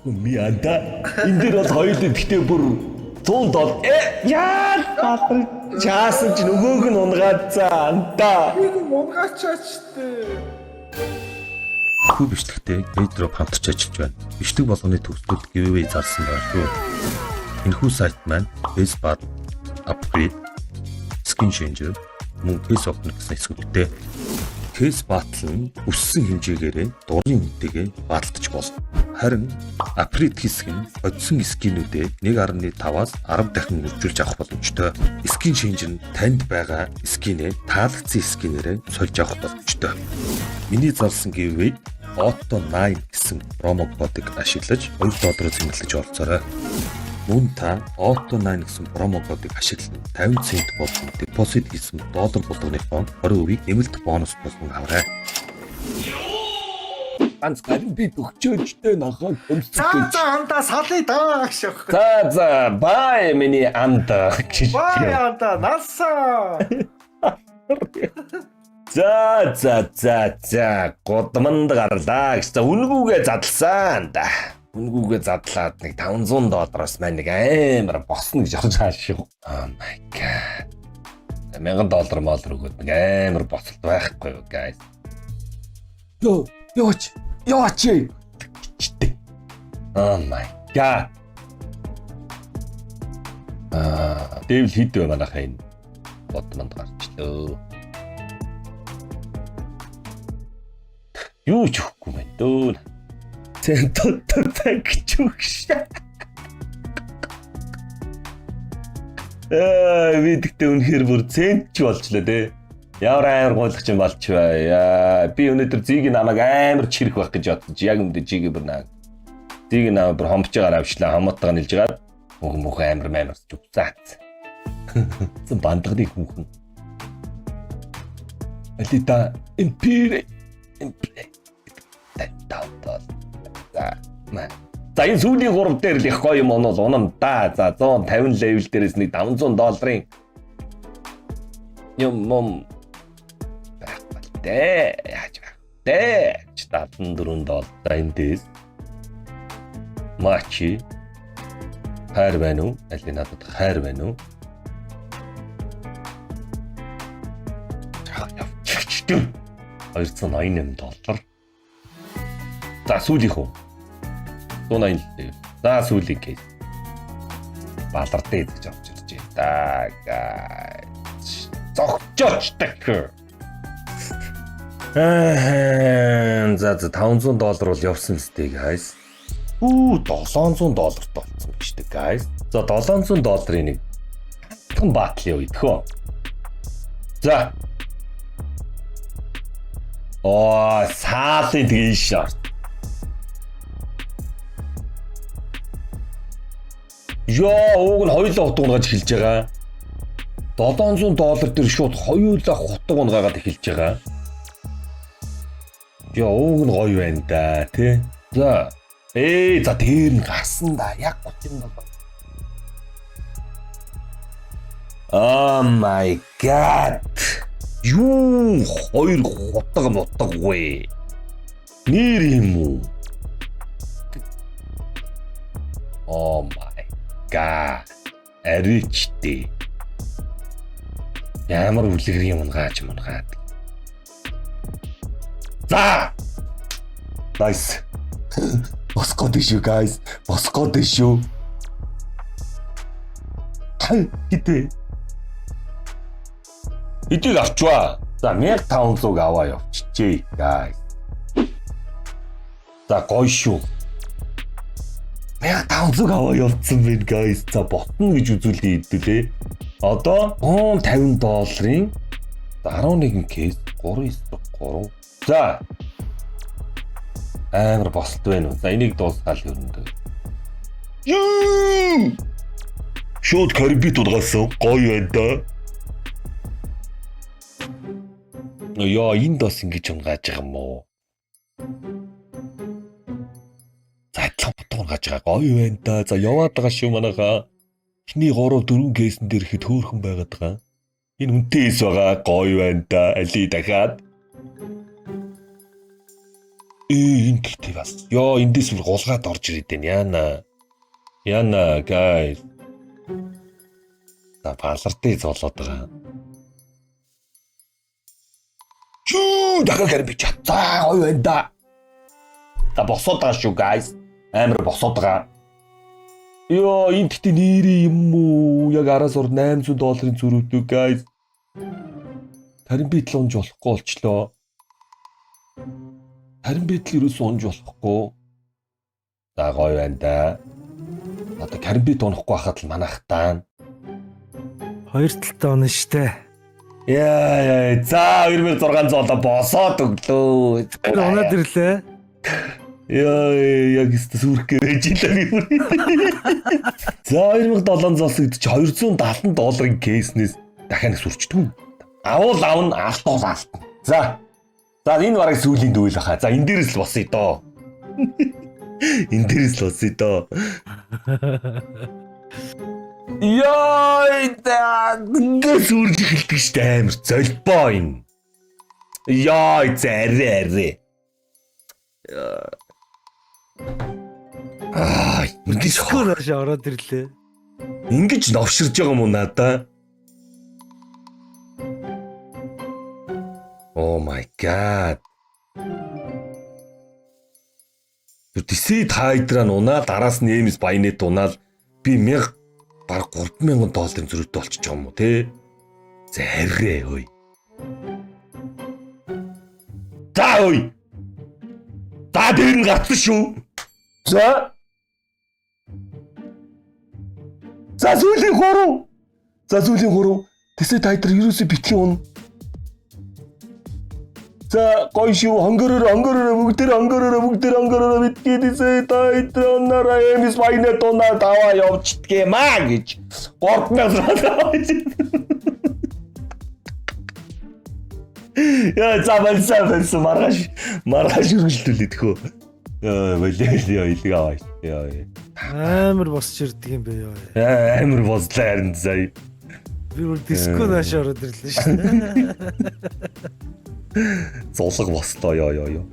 Мианда энэ дэр бол хоёул ихтэй бүр 100 доллар. Яа баатар чаасан ч нөгөөг нь унгаацаа антаа. Нэг унгаачаач тээ. Хүү бичлэгтээ Airdrop хамтарч ажиллаж байна. Бичлэг болгоны төгсгөлд giveaway зарсан байна шүү. Энэхүү сайт маань Facebook Upgrade, Skin Changer, мөн Case Opener гэсэн эсвэлтэй. Case Battle нь өссөн хэмжээгээр дурын үнэтэйгээ баталдаж болно. Харин Upgrade хэсэг нь одсон скинүүдээ 1.5-аас 10 дахин үржүүлж авах боломжтой. Skin Changer нь танд байгаа скинээ таалагдсан скинээрээ сольж авах боломжтой. Миний зарсан giveaway Auto9 гэсэн промо кодыг ашиглаж $2 зэмлэж оролцоорой. Мөн та Auto9 гэсэн промо кодыг ашиглан 50 цент болон депозит хийсэн доллар болгоныхоо 20%-ийг нэмэлт бонус болгон аваарай. Ганц гарин би төгчөөжтэй нохоо өмсөж. За андаа салъя даа гэж явах. За бай миний анда гэж. Бай андаа насаа. За годманд гарлаа гэж. За үнгүүгээ задлсан да. Үнгүүгээ задлаад нэг $500 маань нэг амар босно гэж явж байгаа шүү. Oh my god. $1000 молор өгөөд нэг амар боцолт байхгүй юу guys. Йооч. Oh my god. Дэвэл хэд вэ манайхаа энэ годманд гарчлаа. Юу ч өгөхгүй мэн дөө. Центот гэж өгшээ. Видэгтээ үнэхээр бүр цент ч болчлоо те. Ямар амар гойлагч юм болчихваа. Би өнөөдөр зийг намайг амар чирэх байх гэж бодсон чи яг өмнөд жиг бүр наа. Зийг намайг бүр хомчоор авчлаа, хамаатайгаа нэлж гаад мөх амар маймарч үцаац. Зэн бандганы хүүхэн. Алита импире. За энэ сүүлийн 3 дээр л их гоё юм онол унам да. За 150 левел дээрээс нэг $500 юм байхгүй яаж вэ? $74 эндээс мачи хайр байна уу? Аль надад хайр байна уу? $288. За сүүлийнх үү? 180. За сүүлийн кейс. Балардээ гэж авч ирж байна. Зогчооч так. За $500 бол явсан сте guys. $700 болсон гэж дээ guys. За $700-ийн нэг батл юу идэх вэ? За. Саалын тэгээ шарт. Ууг нь хоёулаа утга унгаж эхэлж байгаа. $700 дээр шууд хоёулаа утга унгаагаад эхэлж байгаа. Ууг нь гоё байна да, тий. За. За дээр нь гарсан да. Яг $30. Oh my god. Юу хоёр утга вэ? Нэр юм уу? Oh my god. Аричтэй. Ямар үлгэр юм унгаад. За. Nice. Босгоод шүү guys. Босгоод шүү. Хитэ. Эдийг авчваа. За 1500 аваа явчихжээ guys. За гоё шүү. 1500 аваа явцсан байна guys. За ботно гэж үзүүлээ хэдүүлээ. Одоо $50-ийн 11 кейс 393. За. Амар босолт байна уу? За энийг дуусгаал хөрөндөө. Шууд карибит удгаасан. Гоё байна да. Энд бас ингэж унгааж байгаа юм уу? За адилхан бутга унгааж байгаа. Гоё байна да. За яваад байгаа шүү манайхаа. Эхний 3-4 кейсэн дээр ихэд хөөрхөн байгаад байгаа. Энэ үнэтэй эс байгаа. Гоё байна да. Али дахиад. Энд гэхдээ бас. Йоо, эндээс бүр гулгаад орж ирээд байна. Яна, guys. За балартыг зоолоод байгаа. Чүү, дахиад би чатаа гоё байна да. За босоод байгаа шүү, guys. Амар босоод байгаа. Йоо, энд гэхдээ нэрээ юм уу? Яг араас ор $800 зөрүүтэй, guys. Харин би тэл унж болохгүй болчлоо. Харин би тэл юус унж болохгүй. За гоё байна да. Одоо карбид унахгүй хахад л манайх таана. Хоёр талтай унаа штэ. Яа, за 2600 босоод өглөө. Унаад ирлээ. Яа, яг өстө сүрхгээ байж илаа би. За 2700 гэдэг чи $270 кейснээс дахиад сүрчдэг. Авал авна, алдуул алдна. За энэ бараг сүүлийн дүүл баха. За энэ дээрээс л босъё доо. Энэ дээрээс л босъё доо. Яа, ингээ сүрж эхэлдэг штэ амар золбоо энэ. Яа, зарэ. Ингэж Хөөш ороод ирлээ. ингэж новширж байгаа юм уу надаа? Oh my god. Тэсээ тайдраа нунаад араас нь эмс баянет унаал би баг $3,000 зөрүүтэй болчих юм уу те? Зарэ ой. За ой. За дээр нь гарсан шүү. За сүүлийн 3. За сүүлийн 3. Тэсээ тайдраа ерөөсөө битгий уна. За гоё шүү хонгороо битгий дэсээ тайдраа унаараа эмс баянет унаа даваа явчихдгээ маа гэж 3,000 Яа за маргааш үргэлжлүүлээд хөө. Яа болоо илгээ аваа. Яа. Амар босч ирдэг юм бэ ёо. Амар бослоо харин сая. Би бүр диско нааш ороод ирлээ штэ. Зулг бослоо ёо.